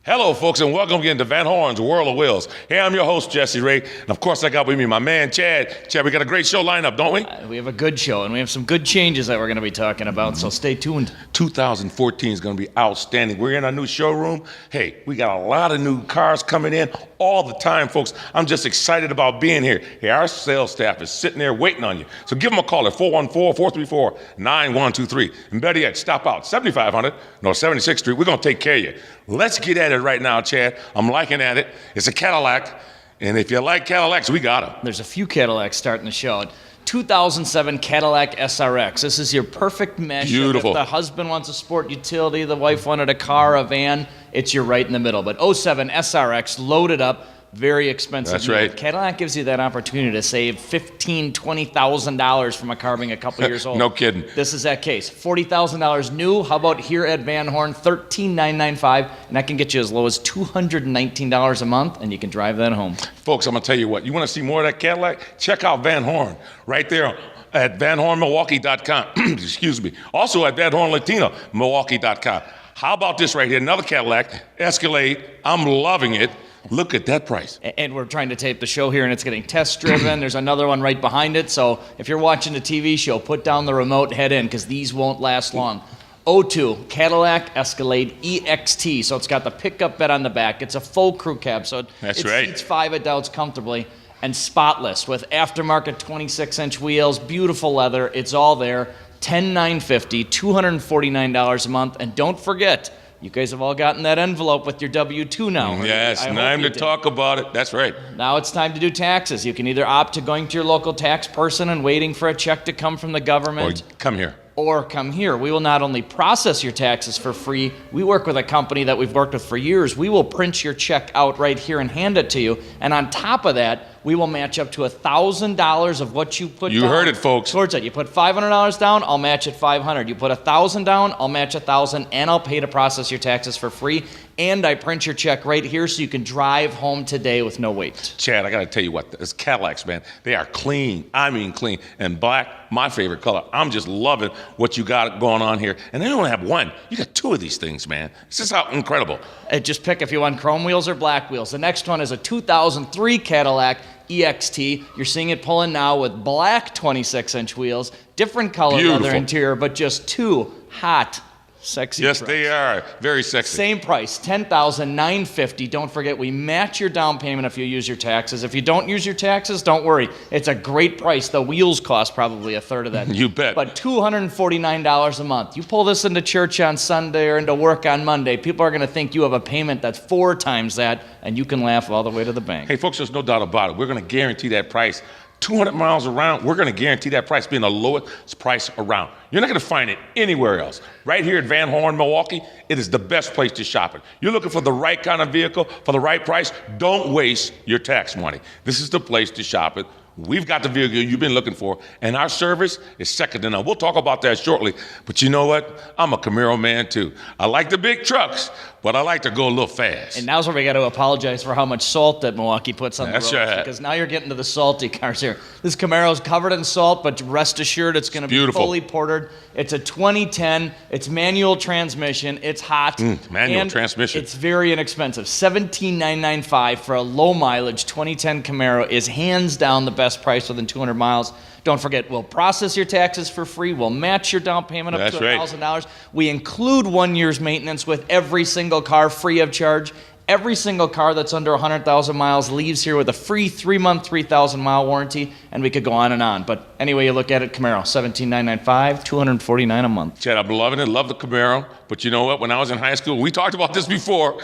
Hello, folks, and welcome again to Van Horn's World of Wheels. Hey, I'm your host, Jesse Ray, and of course I got with me my man, Chad. Chad, we got a great show lineup, don't we? We have a good show, and we have some good changes that we're going to be talking about, so stay tuned. 2014 is going to be outstanding. We're in our new showroom. Hey, we got a lot of new cars coming in all the time, folks. I'm just excited about being here. Hey, our sales staff is sitting there waiting on you. So give them a call at 414-434-9123. And better yet, stop out 7500 North 76th Street. We're going to take care of you. Let's get at it right now, Chad. I'm liking at it. It's a Cadillac, and if you like Cadillacs, we got them. There's a few Cadillacs starting the show. 2007 Cadillac SRX. This is your perfect mesh. Beautiful. If the husband wants a sport utility, the wife wanted a car, a van, it's your right in the middle. But 07 SRX, loaded up, very expensive. That's right. Cadillac gives you that opportunity to save $15,000, $20,000 from a car being a couple years old. No kidding. This is that case. $40,000 new. How about here at Van Horn? $13,995, and that can get you as low as $219 a month, and you can drive that home. Folks, I'm going to tell you what. You want to see more of that Cadillac? Check out Van Horn right there at VanHornMilwaukee.com. Excuse me. Also at VanHornLatino.Milwaukee.com. How about this right here? Another Cadillac Escalade. I'm loving it. Look at that price. And we're trying to tape the show here, and it's getting test driven. There's another one right behind it. So if you're watching a TV show, put down the remote, head in, because these won't last long. 02 Cadillac Escalade EXT. So it's got the pickup bed on the back. It's a full crew cab. So it seats 5 adults comfortably, and spotless with aftermarket 26-inch wheels, beautiful leather. It's all there. $10,950, $249 a month. And don't forget, you guys have all gotten that envelope with your W-2 now. Yes, time to talk about it. That's right. Now it's time to do taxes. You can either opt to going to your local tax person and waiting for a check to come from the government. Or come here. Or come here. We will not only process your taxes for free, we work with a company that we've worked with for years. We will print your check out right here and hand it to you. And on top of that, we will match up to $1,000 of what you put down. You heard it, folks. Towards it. You put $500 down, I'll match it $500. You put $1,000 down, I'll match $1,000, and I'll pay to process your taxes for free. And I print your check right here so you can drive home today with no wait. Chad, I got to tell you what, it's Cadillacs, man. They are clean. I mean clean. And black, my favorite color. I'm just loving what you got going on here. And they don't have one. You got two of these things, man. This is how incredible. Just pick if you want chrome wheels or black wheels. The next one is a 2003 Cadillac EXT. You're seeing it pulling now with black 26-inch wheels, different color leather interior, but just two hot, sexy Yes, trucks. they are. Very sexy. Same price, $10,950. Don't forget, we match your down payment if you use your taxes. If you don't use your taxes, don't worry. It's a great price. The wheels cost probably a third of that. You bet. But $249 a month. You pull this into church on Sunday or into work on Monday, people are going to think you have a payment that's 4 times that, and you can laugh all the way to the bank. Hey, folks, there's no doubt about it. We're going to guarantee that price. 200 miles around, we're going to guarantee that price being the lowest price around. You're not going to find it anywhere else. Right here at Van Horn, Milwaukee, it is the best place to shop it. You're looking for the right kind of vehicle for the right price. Don't waste your tax money. This is the place to shop it. We've got the vehicle you've been looking for, and our service is second to none. We'll talk about that shortly, but you know what? I'm a Camaro man, too. I like the big trucks, but I like to go a little fast. And now's where we got to apologize for how much salt that Milwaukee puts on the roads. Right. Because now you're getting to the salty cars here. This Camaro's covered in salt, but rest assured it's going to be fully portered. It's a 2010. It's manual transmission. It's hot. Manual transmission. It's very inexpensive. $17,995 for a low mileage 2010 Camaro is hands down the best price within 200 miles. Don't forget, we'll process your taxes for free. We'll match your down payment up to $1,000. We include 1 year's maintenance with every single car free of charge. Every single car that's under 100,000 miles leaves here with a free 3-month, 3,000-mile warranty, and we could go on and on. But anyway you look at it, Camaro, $17,995, $249 a month. Chad, I'm loving it. Love the Camaro. But you know what? When I was in high school, we talked about this before.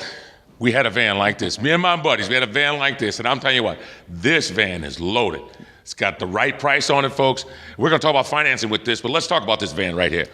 We had a van like this. Me and my buddies, we had a van like this. And I'm telling you what, this van is loaded. It's got the right price on it, folks. We're going to talk about financing with this, but let's talk about this van right here.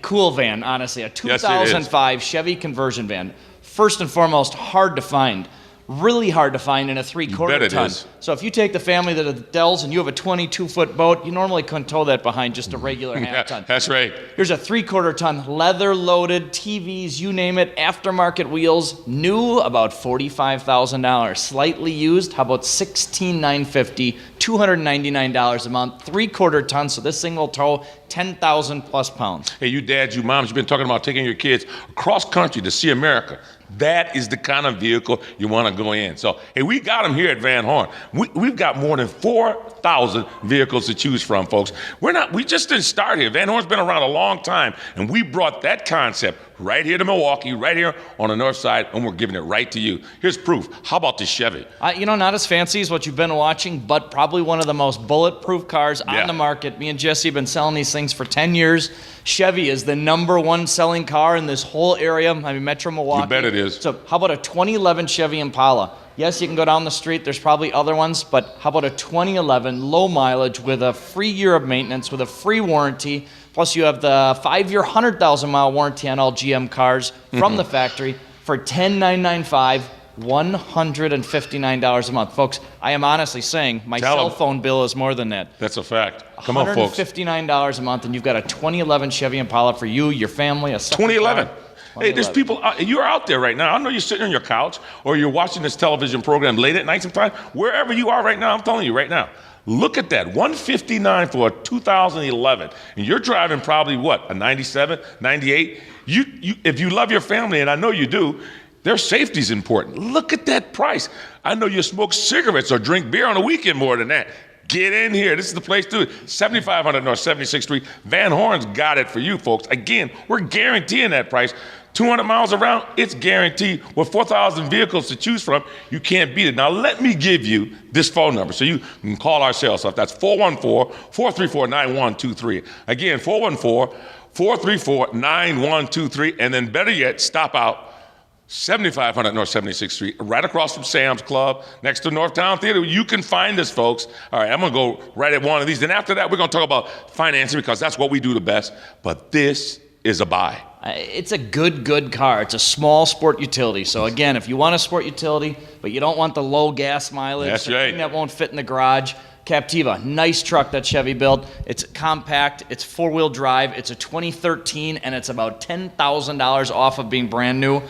Cool van, honestly. A 2005 Chevy conversion van. First and foremost, hard to find. Really hard to find in a 3/4 ton. So if you take the family that are the Dells and you have a 22-foot boat, you normally couldn't tow that behind just a regular half ton. That's right. Here's a 3/4 ton, leather loaded, TVs, you name it, aftermarket wheels, new, about $45,000. Slightly used, how about $16,950, $299 a month, 3/4 ton, so this thing will tow 10,000 plus pounds. Hey, you dads, you moms, you've been talking about taking your kids across country to see America. That is the kind of vehicle you want to go in. So, hey, we got them here at Van Horn. We've got more than 4,000 vehicles to choose from, folks. We just didn't start here. Van Horn's been around a long time, and we brought that concept right here to Milwaukee, right here on the north side, and we're giving it right to you. Here's proof. How about this Chevy? Not as fancy as what you've been watching, but probably one of the most bulletproof cars on the market. Me and Jesse have been selling these things for 10 years. Chevy is the #1 selling car in this whole area. Metro Milwaukee. You bet it is. So how about a 2011 Chevy Impala? Yes, you can go down the street. There's probably other ones, but how about a 2011 low mileage with a free year of maintenance, with a free warranty? Plus, you have the 5-year, 100,000-mile warranty on all GM cars from the factory for $10,995, $159 a month. Folks, I am honestly saying my cell phone bill is more than that. That's a fact. Come on, folks. $159 a month, and you've got a 2011 Chevy Impala for you, your family, a second 2011. car. Hey, there's people, you're out there right now. I know you're sitting on your couch or you're watching this television program late at night sometime. Wherever you are right now, I'm telling you right now, look at that, $159 for a 2011. And you're driving probably what, a 97, 98? If you love your family, and I know you do, their safety's important. Look at that price. I know you smoke cigarettes or drink beer on the weekend more than that. Get in here. This is the place to do it. 7500 North 76th Street. Van Horn's got it for you, folks. Again, we're guaranteeing that price. 200 miles around, it's guaranteed. With 4,000 vehicles to choose from, you can't beat it. Now, let me give you this phone number so you can call our sales staff. That's 414-434-9123. Again, 414-434-9123. And then better yet, stop out 7500 North 76th Street, right across from Sam's Club, next to Northtown Theater. You can find us, folks. All right, I'm going to go right at one of these. And after that, we're going to talk about financing because that's what we do the best. But this is a buy. It's a good car. It's a small sport utility. So again, if you want a sport utility, but you don't want the low gas mileage, that's right, thing that won't fit in the garage, Captiva, nice truck that Chevy built. It's compact, it's 4-wheel drive, it's a 2013, and it's about $10,000 off of being brand new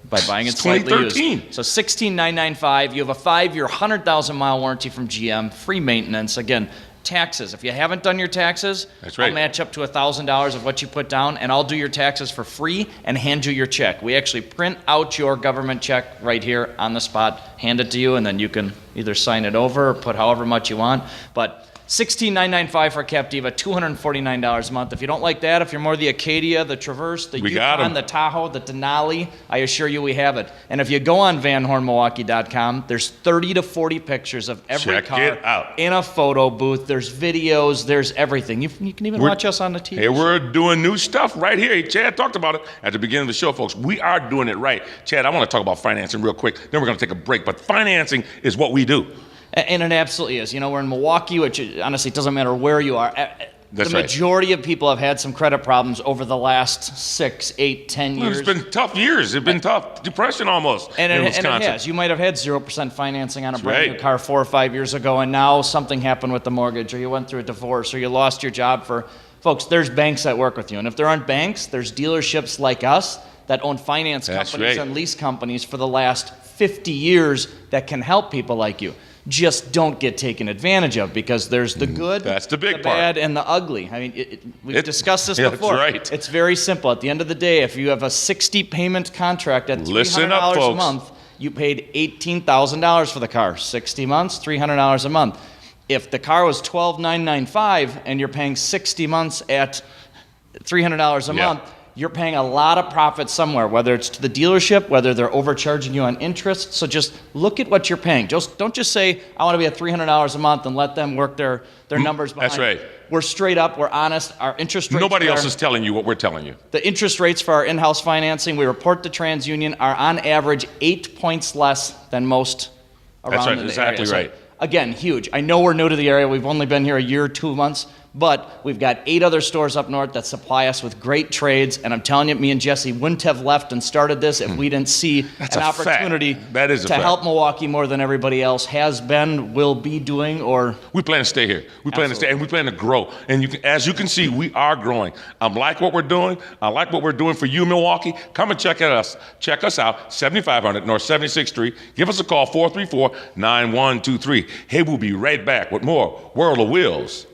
by buying it slightly used. So $16,995. You have a 5-year, 100,000-mile warranty from GM, free maintenance. Again, taxes. If you haven't done your taxes, that's right, I'll match up to $1,000 of what you put down, and I'll do your taxes for free and hand you your check. We actually print out your government check right here on the spot, hand it to you, and then you can either sign it over or put however much you want. But $16,995 for Captiva, $249 a month. If you don't like that, if you're more the Acadia, the Traverse, the Yukon, the Tahoe, the Denali, I assure you we have it. And if you go on VanHornMilwaukee.com, there's 30 to 40 pictures of every car in a photo booth. There's videos, there's everything. You can even watch us on the TV. Hey, we're doing new stuff right here. Hey, Chad talked about it at the beginning of the show, folks. We are doing it right. Chad, I want to talk about financing real quick. Then we're going to take a break. But financing is what we do. And it absolutely is. We're in Milwaukee, which honestly doesn't matter where you are. That's the majority of people have had some credit problems over the last 6, 8, 10 years. It's been tough years. It's been tough. Depression almost in Wisconsin. And it has. You might have had 0% financing on a brand new car 4 or 5 years ago, and now something happened with the mortgage, or you went through a divorce, or you lost your job. Folks, there's banks that work with you. And if there aren't banks, there's dealerships like us that own finance companies and lease companies for the last 50 years that can help people like you. Just don't get taken advantage of, because there's the good, that's the big bad, and the ugly. I mean, we've discussed this before. That's right. It's very simple. At the end of the day, if you have a 60-payment contract at $300 a month, you paid $18,000 for the car. 60 months, $300 a month. If the car was $12,995 and you're paying 60 months at $300 a month, you're paying a lot of profit somewhere, whether it's to the dealership, whether they're overcharging you on interest. So just look at what you're paying. Don't just say, I want to be at $300 a month and let them work their numbers behind. That's right. We're straight up. We're honest. Our interest rates. Nobody else is telling you what we're telling you. The interest rates for our in-house financing, we report to TransUnion, are on average 8 points less than most around the area. That's exactly right. Again, huge. I know we're new to the area. We've only been here a year, 2 months. But we've got 8 other stores up north that supply us with great trades. And I'm telling you, me and Jesse wouldn't have left and started this if we didn't see an opportunity to help Milwaukee more than everybody else has been, will be doing, or... We plan to stay here. We plan to stay, and we plan to grow. And as you can see, we are growing. I like what we're doing. I like what we're doing for you, Milwaukee. Come and check us out, 7500 North 76th Street. Give us a call, 434-9123. Hey, we'll be right back with more World of Wheels.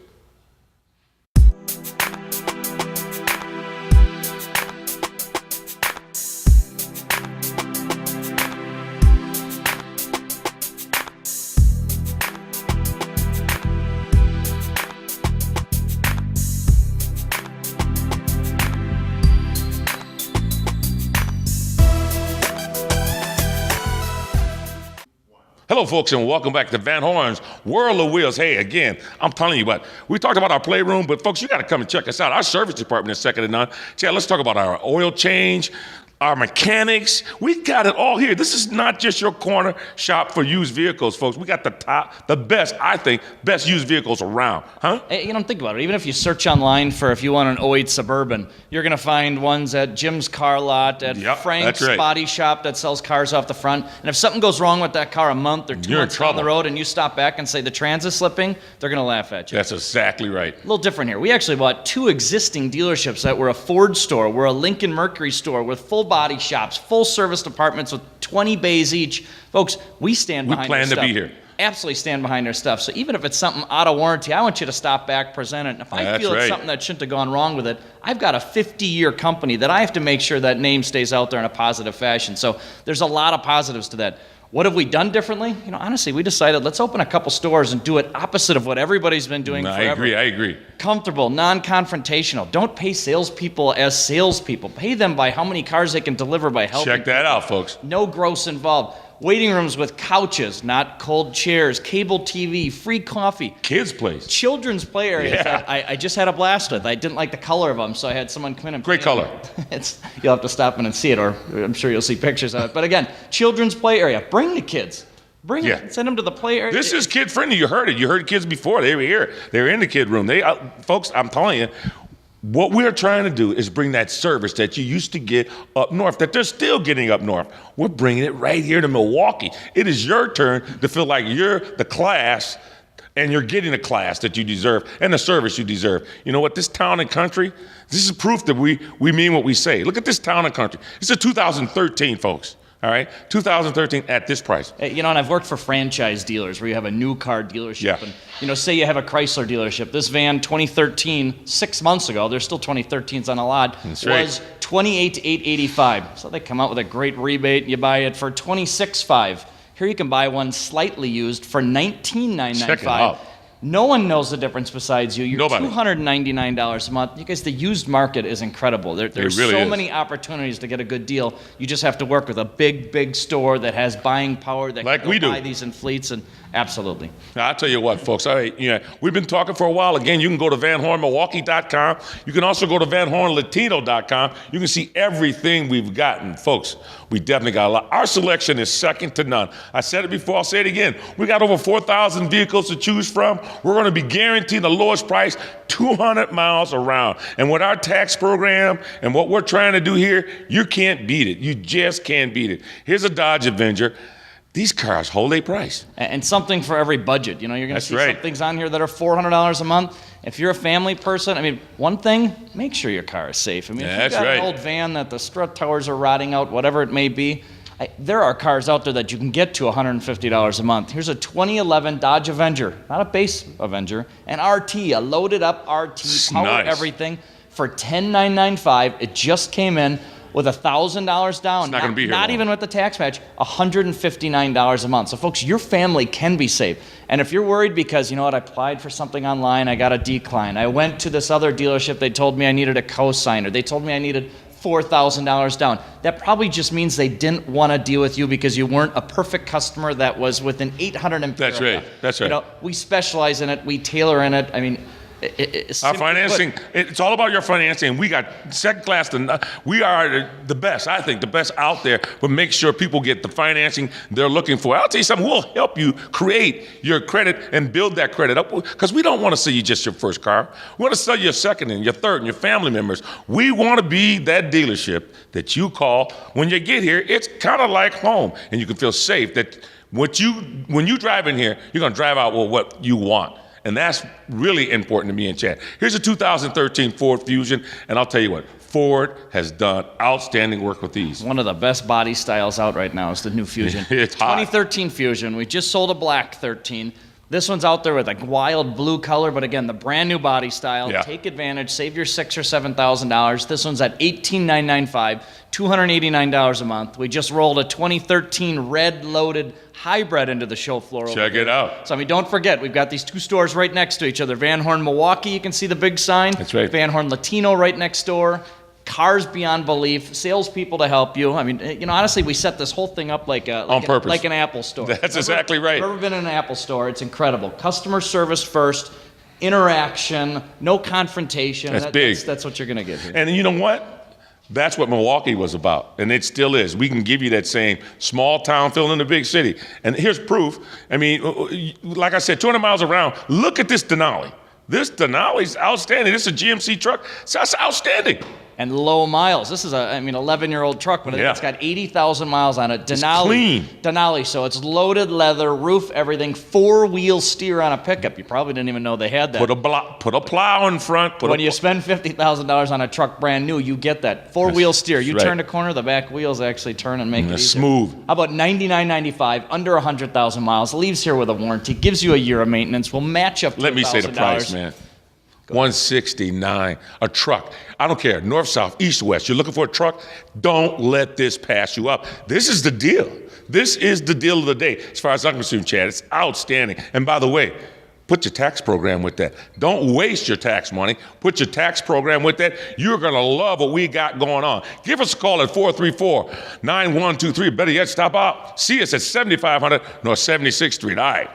Hello, folks, and welcome back to Van Horn's World of Wheels. Hey, again, I'm telling you what, we talked about our playroom, but folks, you got to come and check us out. Our service department is second to none. Chad, let's talk about our oil change, our mechanics. We got it all here. This is not just your corner shop for used vehicles, folks. We got the best, I think, best used vehicles around, huh? Hey, think about it. Even if you search online for if you want an '08 Suburban, you're going to find ones at Jim's Car Lot, at Frank's Body Shop that sells cars off the front. And if something goes wrong with that car a month or 2 months down the road and you stop back and say the trans is slipping, they're going to laugh at you. That's exactly right. A little different here. We actually bought 2 existing dealerships that were a Ford store, were a Lincoln Mercury store with full body shops, full service departments with 20 bays each. Folks, we stand behind our stuff. We plan to be here. Absolutely stand behind our stuff. So even if it's something out of warranty, I want you to stop back, present it. And if I feel it's something that shouldn't have gone wrong with it, I've got a 50-year company that I have to make sure that name stays out there in a positive fashion. So there's a lot of positives to that. What have we done differently? Honestly, we decided let's open a couple stores and do it opposite of what everybody's been doing forever. I agree. Comfortable, non-confrontational. Don't pay salespeople as salespeople. Pay them by how many cars they can deliver by helping. Check that out, folks. No gross involved. Waiting rooms with couches, not cold chairs, cable TV, free coffee. Kids' place. Children's play areas. Yeah. I just had a blast with. I didn't like the color of them, so I had someone come in and Great color. You'll have to stop in and see it, or I'm sure you'll see pictures of it. But again, children's play area. Bring the kids. Bring it. Send them to the play area. This is kid-friendly. You heard it. You heard kids before. They were here. They were in the kid room. Folks, I'm telling you, what we're trying to do is bring that service that you used to get up north, that they're still getting up north. We're bringing it right here to Milwaukee. It is your turn to feel like you're the class and you're getting the class that you deserve and the service you deserve. You know what? This town and country, this is proof that we mean what we say. Look at this town and country. It's a 2013, folks. All right, 2013 at this price. And I've worked for franchise dealers where you have a new car dealership. Yeah. And, say you have a Chrysler dealership. This van, 2013, 6 months ago, there's still 2013s on a lot, that's right, was $28,885. So they come out with a great rebate. You buy it for $26,500. Here you can buy one slightly used for $19,995. Check it out. No one knows the difference besides you. You're Nobody. $299 a month. You guys, the used market is incredible. There's really so is. many opportunities to get a good deal. You just have to work with a big store that has buying power that like can buy these in fleets. And absolutely. Now, I'll tell you what, folks. All right, we've been talking for a while. Again, you can go to VanHornMilwaukee.com. You can also go to VanHornLatino.com. You can see everything we've gotten. Folks, we definitely got a lot. Our selection is second to none. I said it before, I'll say it again. We got over 4,000 vehicles to choose from. We're going to be guaranteed the lowest price 200 miles around. And with our tax program and what we're trying to do here, you can't beat it. You just can't beat it. Here's a Dodge Avenger. These cars hold a price. And something for every budget. You're going to see right. some things on here that are $400 a month. If you're a family person, one thing, make sure your car is safe. If you've got an old van that the strut towers are rotting out, whatever it may be, there are cars out there that you can get to $150 a month. Here's a 2011 Dodge Avenger, not a base Avenger, an RT, a loaded up RT, power everything, for $10,995. It just came in with $1,000 down. It's not going to be here Not long. even with the tax match, $159 a month. So folks, your family can be safe. And if you're worried because, I applied for something online, I got a decline. I went to this other dealership, they told me I needed a cosigner. They told me I needed $4,000 down. That probably just means they didn't want to deal with you because you weren't a perfect customer that was within 800 Empirica. That's right. We specialize in it. We tailor in it. Our financing, it's all about your financing. We got second class. We are the best, I think, the best out there, but make sure people get the financing they're looking for. I'll tell you something, we'll help you create your credit and build that credit up, because we don't want to sell you just your first car. We want to sell you your second and your third and your family members. We want to be that dealership that you call when you get here. It's kind of like home, and you can feel safe that when you drive in here, you're going to drive out with what you want. And that's really important to me and Chad. Here's a 2013 Ford Fusion, and I'll tell you what, Ford has done outstanding work with these. One of the best body styles out right now is the new Fusion. It's hot. 2013 Fusion. We just sold a black 13. This one's out there with a wild blue color, but again, the brand new body style. Yeah. Take advantage. Save your $6,000 or $7,000. This one's at $18,995, $289 a month. We just rolled a 2013 red loaded hybrid into the show floor. Check it out. So don't forget, we've got these 2 stores right next to each other. Van Horn Milwaukee, you can see the big sign. That's right. Van Horn Latino right next door. cars beyond belief, salespeople to help you. I mean, honestly, we set this whole thing up like on purpose, like an Apple store. That's exactly right. If you've ever been in an Apple store, it's incredible. Customer service first, interaction, no confrontation. That's big. That's what you're going to get here. And you know what? That's what Milwaukee was about, and it still is. We can give you that same small town feeling in the big city. And here's proof. I mean, like I said, 200 miles around. Look at this Denali. This Denali's outstanding. This is a GMC truck. That's outstanding. And low miles. This is 11-year-old truck, but it's got 80,000 miles on it. Denali, it's clean. Denali, so it's loaded leather, roof, everything, 4-wheel steer on a pickup. You probably didn't even know they had that. Put a plow in front. When you spend $50,000 on a truck brand new, you get that 4-wheel steer. You turn the corner, the back wheels actually turn and make it easier. Smooth. How about $99.95, under 100,000 miles, leaves here with a warranty, gives you a year of maintenance, will match up to $1,000. Let me say the price, man. $169, a truck. I don't care, north, south, east, west. You're looking for a truck? Don't let this pass you up. This is the deal. This is the deal of the day. As far as I'm concerned, Chad, it's outstanding. And by the way, put your tax program with that. Don't waste your tax money. Put your tax program with that. You're going to love what we got going on. Give us a call at 434-9123. Better yet, stop out. See us at 7500 North 76th Street. All right.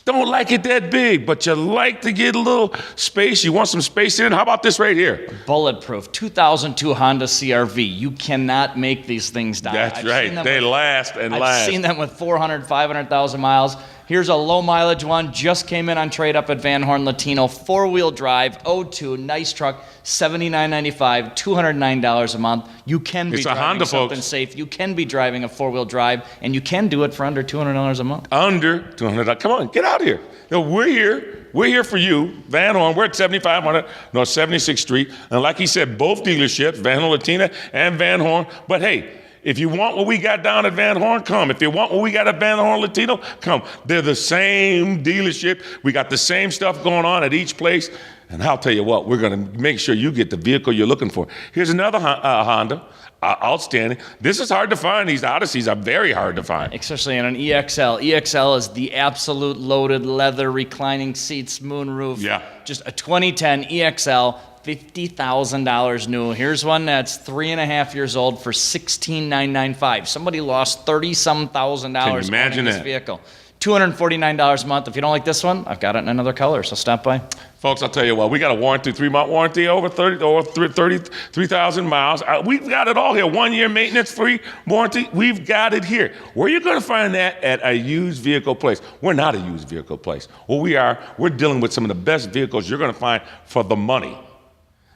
Don't like it that big, but you like to get a little space. You want some space in it? How about this right here? Bulletproof, 2002 Honda CR-V. You cannot make these things die. That's right. They last and last. I've seen them with 400, 500,000 miles. Here's a low mileage one, just came in on trade up at Van Horn Latino, 4-wheel drive, 02, nice truck, $79.95, $209 a month. You can be driving Honda, something folks. safe. You can be driving a 4-wheel drive, and you can do it for under $200 a month. Under $200. Come on, get out of here. We're here. We're here for you. Van Horn, we're at 7500 North 76th Street. And like he said, both dealerships, Van Horn Latina and Van Horn. But hey, if you want what we got down at Van Horn, come. If you want what we got at Van Horn Latino, come. They're the same dealership. We got the same stuff going on at each place. And I'll tell you what, we're going to make sure you get the vehicle you're looking for. Here's another Honda. Outstanding. This is hard to find. These Odysseys are very hard to find. Especially in an EXL. EXL is the absolute loaded leather, reclining seats, moonroof. Yeah. Just a 2010 EXL. $50,000 new. Here's one that's 3.5 years old for $16,995. Somebody lost $30-some thousand dollars owning this vehicle. $249 a month. If you don't like this one, I've got it in another color, so stop by. Folks, I'll tell you what, we got a warranty, 3-month warranty over 33,000 miles. We've got it all here. 1-year maintenance-free warranty. We've got it here. Where are you going to find that? At a used vehicle place. We're not a used vehicle place. What we are, we're dealing with some of the best vehicles you're going to find for the money.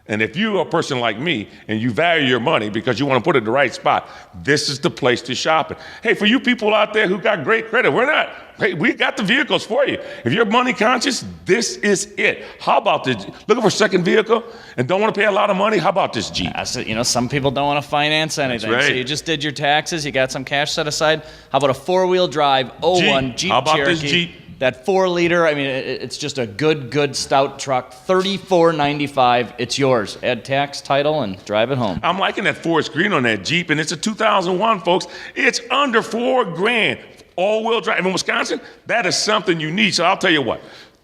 And if you're a person like me and you value your money because you want to put it in the right spot, this is the place to shop it. Hey, for you people out there who got great credit, we got the vehicles for you. If you're money conscious, this is it. How about this? Looking for a second vehicle and don't want to pay a lot of money? How about this Jeep? Some people don't want to finance anything. That's right. So you just did your taxes, you got some cash set aside. How about a 4-wheel drive 01 Jeep How about Cherokee? this Jeep? That 4-liter, it's just a good stout truck. $34.95. It's yours. Add tax, title, and drive it home. I'm liking that forest green on that Jeep, and it's a 2001, folks. It's under $4,000. All-wheel drive. In Wisconsin, that is something you need. So I'll tell you what.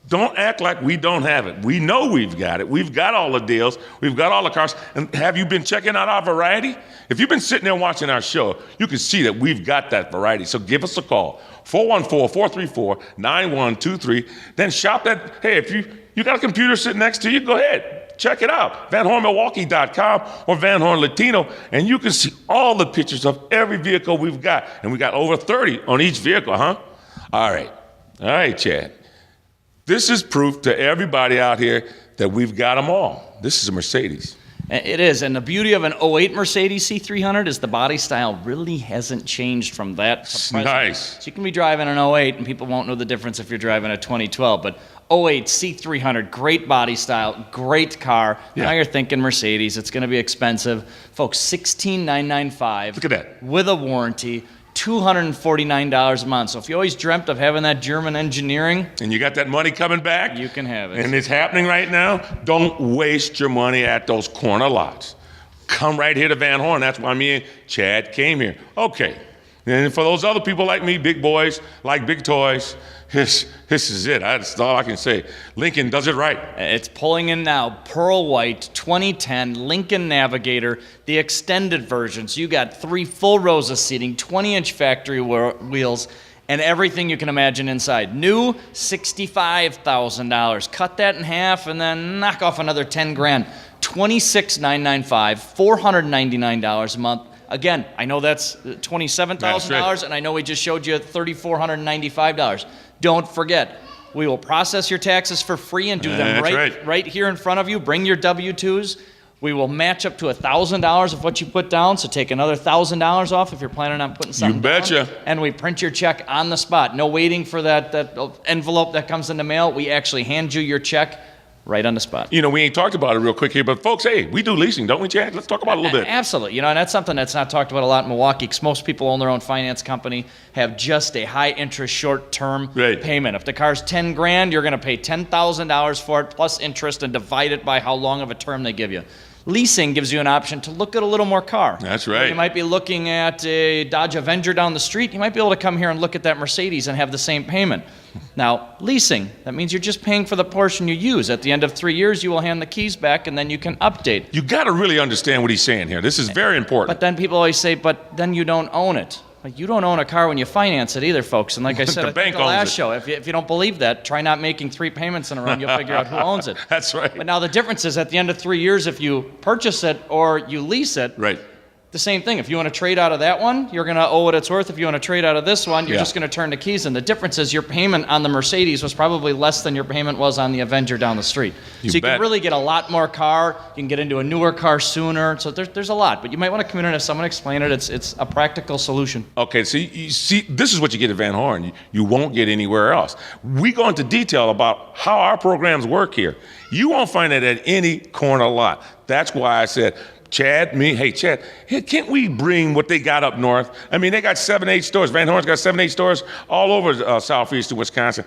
Don't act like we don't have it. We know we've got it. We've got all the deals. We've got all the cars. And have you been checking out our variety? If you've been sitting there watching our show, you can see that we've got that variety. So give us a call, 414-434-9123. Then shop that. Hey, if you got a computer sitting next to you, go ahead. Check it out, VanHornMilwaukee.com or Van Horn Latino, and you can see all the pictures of every vehicle we've got. And we got over 30 on each vehicle, huh? All right, Chad. This is proof to everybody out here that we've got them all. This is a Mercedes. It is, and the beauty of an 08 Mercedes C300 is the body style really hasn't changed from that to present. Nice. So you can be driving an 08, and people won't know the difference if you're driving a 2012, but 08 C300, great body style, great car. Yeah. Now you're thinking Mercedes, it's going to be expensive. Folks, $16,995. Look at that. With a warranty. $249 a month. So if you always dreamt of having that German engineering, and you got that money coming back, you can have it. And it's happening right now. Don't waste your money at those corner lots. Come right here to Van Horn. That's why me and Chad came here. Okay, And for those other people like me, big boys, like big toys, this is it. That's all I can say. Lincoln does it right. It's pulling in now. Pearl White 2010 Lincoln Navigator, the extended version. So you got 3 full rows of seating, 20-inch factory wheels, and everything you can imagine inside. New, $65,000. Cut that in half and then knock off another 10 grand. $26,995, $499 a month. Again, I know that's $27,000, and I know we just showed you $3,495. Don't forget, we will process your taxes for free and do them right here in front of you. Bring your W-2s. We will match up to $1,000 of what you put down, so take another $1,000 off if you're planning on putting something down. You betcha. And we print your check on the spot. No waiting for that envelope that comes in the mail. We actually hand you your check right on the spot. You know, we ain't talked about it real quick here, but folks, hey, we do leasing, don't we, Chad? Let's talk about it a little bit. Absolutely. You know, and that's something that's not talked about a lot in Milwaukee, because most people own their own finance company, have just a high interest short-term payment. If the car's 10 grand, you're going to pay $10,000 for it plus interest and divide it by how long of a term they give you. Leasing gives you an option to look at a little more car. That's right. You might be looking at a Dodge Avenger down the street. You might be able to come here and look at that Mercedes and have the same payment. Now, leasing, that means you're just paying for the portion you use. At the end of 3 years, you will hand the keys back, and then you can update. You got to really understand what he's saying here. This is very important. But then people always say, but then you don't own it. Like, you don't own a car when you finance it either, folks. And like I said, The bank at the owns last it. show, if you don't believe that, try not making 3 payments in a row, and you'll figure out who owns it. That's right. But now the difference is, at the end of 3 years, if you purchase it or you lease it, Right. the same thing. If you want to trade out of that one, you're going to owe what it's worth. If you want to trade out of this one, you're just going to turn the keys in. The difference is your payment on the Mercedes was probably less than your payment was on the Avenger down the street. So you can really get a lot more car. You can get into a newer car sooner. So there's a lot. But you might want to come in and have someone explain it. It's a practical solution. Okay, so you see, this is what you get at Van Horn. You won't get anywhere else. We go into detail about how our programs work here. You won't find it at any corner lot. That's why I said, Chad, hey, can't we bring what they got up north? I mean, they got 7, 8 stores. Van Horn's got 7, 8 stores all over southeastern Wisconsin.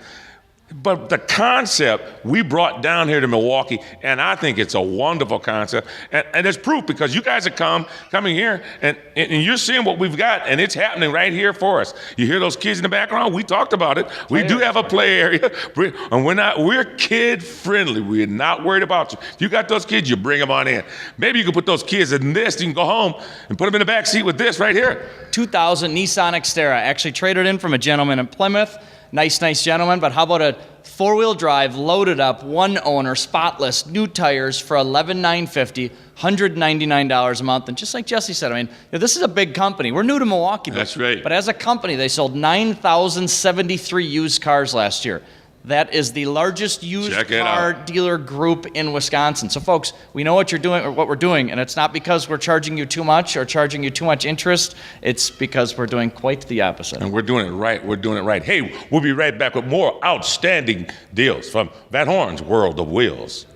But the concept we brought down here to Milwaukee, and I think it's a wonderful concept. And there's proof, because you guys are coming here, and you're seeing what we've got, and it's happening right here for us. You hear those kids in the background? We talked about it. We do have a play area, and we're kid friendly. We're not worried about you. If you got those kids, you bring them on in. Maybe you can put those kids in this. You can go home and put them in the back seat with this right here. 2000 Nissan Xterra, actually traded in from a gentleman in Plymouth. Nice gentleman, but how about a 4-wheel drive, loaded up, one owner, spotless, new tires for $11,950, $199 a month. And just like Jesse said, I mean, this is a big company. We're new to Milwaukee. That's right. But as a company, they sold 9,073 used cars last year. That is the largest used car dealer group in Wisconsin. So, folks, we know what you're doing, or what we're doing, and it's not because we're charging you too much or charging you too much interest. It's because we're doing quite the opposite. And we're doing it right. We're doing it right. Hey, we'll be right back with more outstanding deals from Van Horn's World of Wheels.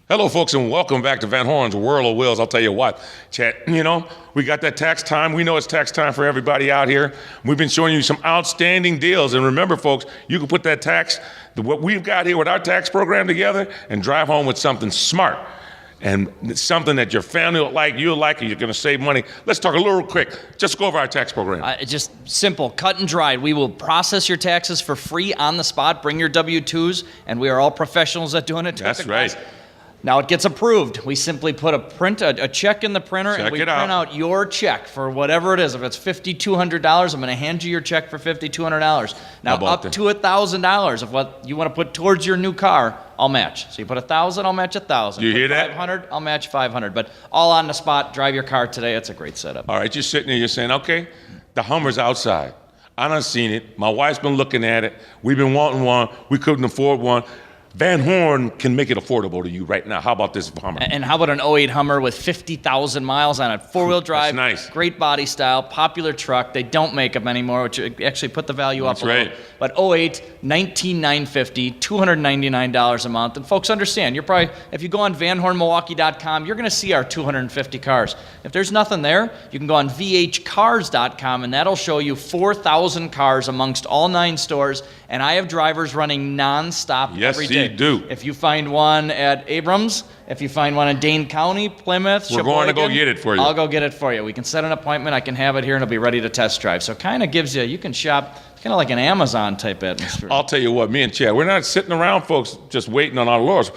Hello, folks, and welcome back to Van Horn's World of Wheels. I'll tell you what, Chad, we got that tax time. We know it's tax time for everybody out here. We've been showing you some outstanding deals. And remember, folks, you can put that tax, what we've got here with our tax program together, and drive home with something smart. and it's something that your family will like, you'll like, and you're going to save money. Let's talk a little quick. Just go over our tax program. It's just simple, cut and dried. We will process your taxes for free on the spot. Bring your W-2s, and we are all professionals at doing it. That's right. Now it gets approved. We simply put a check in the printer, and we print out your check for whatever it is. If it's $5,200, I'm going to hand you your check for $5,200. Now up to $1,000 of what you want to put towards your new car, I'll match. So you put $1,000, I'll match $1,000. You hear that? $500, I'll match $500. But all on the spot. Drive your car today. It's a great setup. All right, you're sitting there, you're saying, okay, the Hummer's outside. I done seen it. My wife's been looking at it. We've been wanting one. We couldn't afford one. Van Horn can make it affordable to you right now. How about this Hummer? And how about an '08 Hummer with 50,000 miles on it? Four-wheel drive, That's nice. Great body style, popular truck. They don't make them anymore, which actually put the value up a little. Right. But '08, $19,950, $299 a month. And folks, understand, you're probably, if you go on VanHornMilwaukee.com, you're going to see our 250 cars. If there's nothing there, you can go on VHCars.com, and that'll show you 4,000 cars amongst all 9 stores. And I have drivers running nonstop every day. Yes, you do. If you find one at Abrams, if you find one in Dane County, Plymouth, We're going to go get it for you. I'll go get it for you. We can set an appointment. I can have it here, and it'll be ready to test drive. So it kind of gives you can shop kind of like an Amazon type atmosphere. I'll tell you what, me and Chad, we're not sitting around, folks, just waiting on our laurels.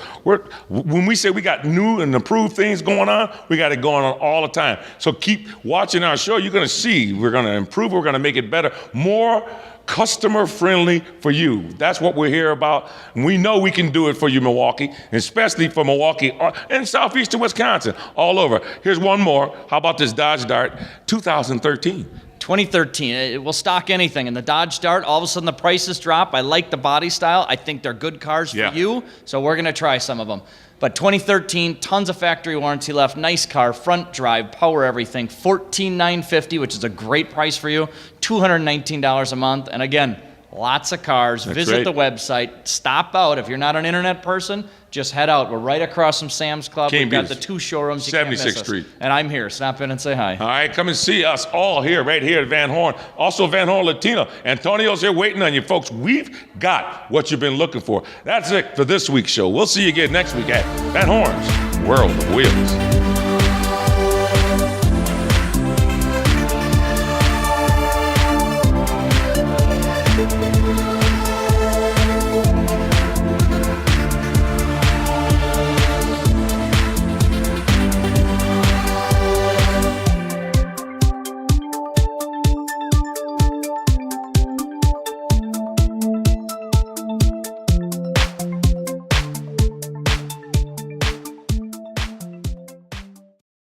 When we say we got new and improved things going on, we got it going on all the time. So keep watching our show. You're going to see we're going to improve. We're going to make it better, more customer friendly for you. That's what we're here about. And we know we can do it for you, Milwaukee, especially for Milwaukee and southeastern Wisconsin, all over. Here's one more. How about this Dodge Dart 2013? 2013, we'll stock anything. And the Dodge Dart, all of a sudden the prices drop. I like the body style. I think they're good cars for you, so we're going to try some of them. But 2013, tons of factory warranty left. Nice car, front drive, power everything. $14,950, which is a great price for you. $219 a month. And again, lots of cars. Visit the website. Stop out. If you're not an internet person, just head out. We're right across from Sam's Club. We've got the 2 showrooms. You 76th Street. And I'm here. Stop in and say hi. All right, come and see us all here, right here at Van Horn. Also, Van Horn Latino. Antonio's here waiting on you, folks. We've got what you've been looking for. That's it for this week's show. We'll see you again next week at Van Horn's World of Wheels.